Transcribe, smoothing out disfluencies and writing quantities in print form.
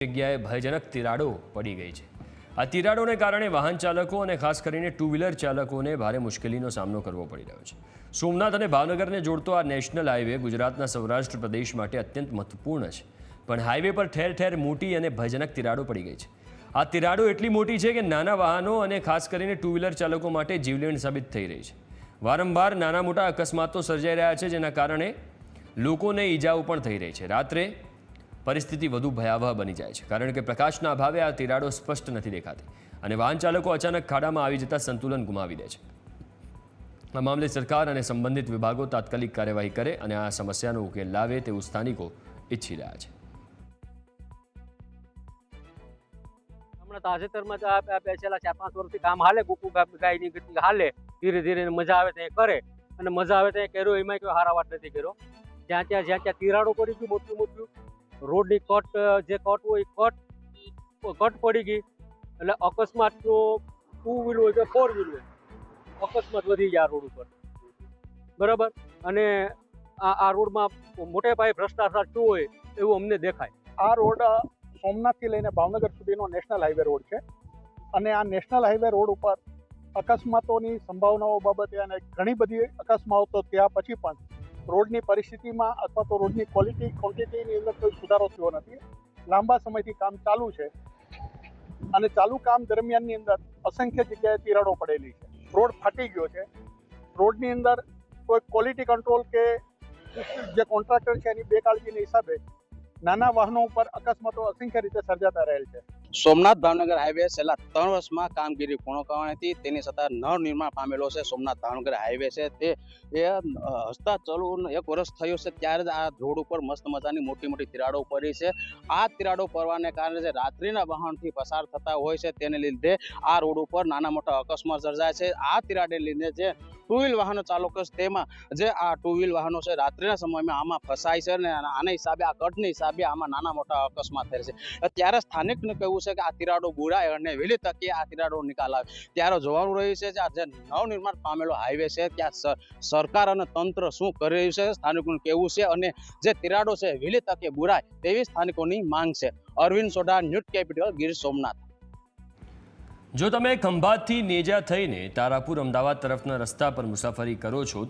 જગ્યાએ ભયજનક તિરાડો પડી ગઈ છે। આ તિરાડોને કારણે વાહન ચાલકો અને ખાસ કરીને ટુ વ્હીલર ચાલકોને ભારે મુશ્કેલીનો સામનો કરવો પડી રહ્યો છે। સોમનાથ અને ભાવનગરને જોડતો આ નેશનલ હાઈવે ગુજરાતના સૌરાષ્ટ્ર પ્રદેશ માટે અત્યંત મહત્વપૂર્ણ છે, પણ હાઈવે પર ઠેર ઠેર મોટી અને ભયજનક તિરાડો પડી ગઈ છે। આ તિરાડો એટલી મોટી છે કે નાના વાહનો અને ખાસ કરીને ટુ વ્હીલર ચાલકો માટે જીવલેણ સાબિત થઈ રહી છે। વારંવાર નાના મોટા અકસ્માતો સર્જાઈ રહ્યા છે, જેના કારણે લોકોને ઈજાઓ પણ થઈ રહી છે। રાત્રે परिस्थिति વધુ ભયાવહ બની જાય છે, કારણ કે પ્રકાશના અભાવે આ તિરાડો સ્પષ્ટ નથી દેખાતી અને વાહન ચાલકો અચાનક ખાડામાં આવી જતા સંતુલન ગુમાવી દે છે। આ મામલે સરકાર અને સંબંધિત વિભાગો તાત્કાલિક કાર્યવાહી કરે અને આ સમસ્યાનો ઉકેલ લાવે તેવું સ્થાનિકો ઈચ્છી રહ્યા છે। હમણાં તાજેતરમાં છેલ્લા 4-5 વર્ષથી કામ હાલે, કુકુ ગાયની ગતિ હાલે, ધીરે ધીરે મજા આવે ત્યાં કરે અને મજા આવે ત્યાં કર્યો, એમાં કોઈ હારા વાત નથી કર્યો। જ્યાં ત્યાં તિરાડો પડી ગયું, મોટું રોડની કટ જે કટ હોય કટ પડી ગઈ એટલે અકસ્માત તો 2 વ્હીલ હોય કે 4 વ્હીલ હોય, અકસ્માત વધી ગયા રોડ ઉપર, બરાબર। અને આ રોડમાં મોટે પાયે ભ્રષ્ટાચાર શું હોય એવું અમને દેખાય। આ રોડ સોમનાથથી લઈને ભાવનગર સુધીનો નેશનલ હાઈવે રોડ છે અને આ નેશનલ હાઈવે રોડ ઉપર અકસ્માતોની સંભાવનાઓ બાબતે અને ઘણી બધી અકસ્માતો થયા પછી પણ રોડની પરિસ્થિતિમાં અથવા તો રોડની ક્વોન્ટિટીની અંદર કોઈ સુધારો થયો નથી। લાંબા સમયથી કામ ચાલુ છે અને ચાલુ કામ દરમિયાનની અંદર અસંખ્ય જગ્યાએ તિરાડો પડેલી છે, રોડ ફાટી ગયો છે। રોડની અંદર કોઈ ક્વોલિટી કંટ્રોલ કે જે કોન્ટ્રાક્ટર છે એની બેકાળજીના હિસાબે નાના વાહનો ઉપર અકસ્માતો અસંખ્ય રીતે સર્જાતા રહેલ છે। સોમનાથ ભાવનગર હાઈવે છેલ્લા 3 વર્ષમાં કામગીરી પૂર્ણ કરવાની હતી, તેની છતાં નવનિર્માણ પામેલો છે સોમનાથ ભાવનગર હાઈવે છે તે હસતા ચાલુ 1 વર્ષ થયું છે ત્યારે જ આ રોડ ઉપર મસ્ત મજાની મોટી તિરાડો પડી છે। આ તિરાડો પડવાને કારણે જે રાત્રિના વાહનથી પસાર થતા હોય છે તેને લીધે આ રોડ ઉપર નાના મોટા અકસ્માત સર્જાય છે। આ તિરાડને લીધે જે ટુ વ્હીલ વાહનો ચાલકો છે તેમાં જે આ ટુ વ્હીલ વાહનો છે રાત્રિના સમયમાં આમાં ફસાય છે અને આના હિસાબે આ કટની હિસાબે આમાં નાના મોટા અકસ્માત થાય છે। ત્યારે સ્થાનિકને કહેવું છે કે આ તિરાડો બુરાય અને વહેલી તકે આ તિરાડો નિકાલ આવે। ત્યારે જોવાનું રહ્યું છે કે આ જે નવનિર્માણ પામેલો હાઈવે છે ત્યાં સરકાર અને તંત્ર શું કરી રહ્યું છે, સ્થાનિકોનું કહેવું છે અને જે તિરાડો છે વહેલી તકે બુરાય તેવી સ્થાનિકોની માંગ છે। Arvind Sodha, News Capital, Gir Somnath. જો તમે ખંભાતથી નેજા થઈને તારાપુર અમદાવાદ તરફના રસ્તા પર મુસાફરી કરો છો તો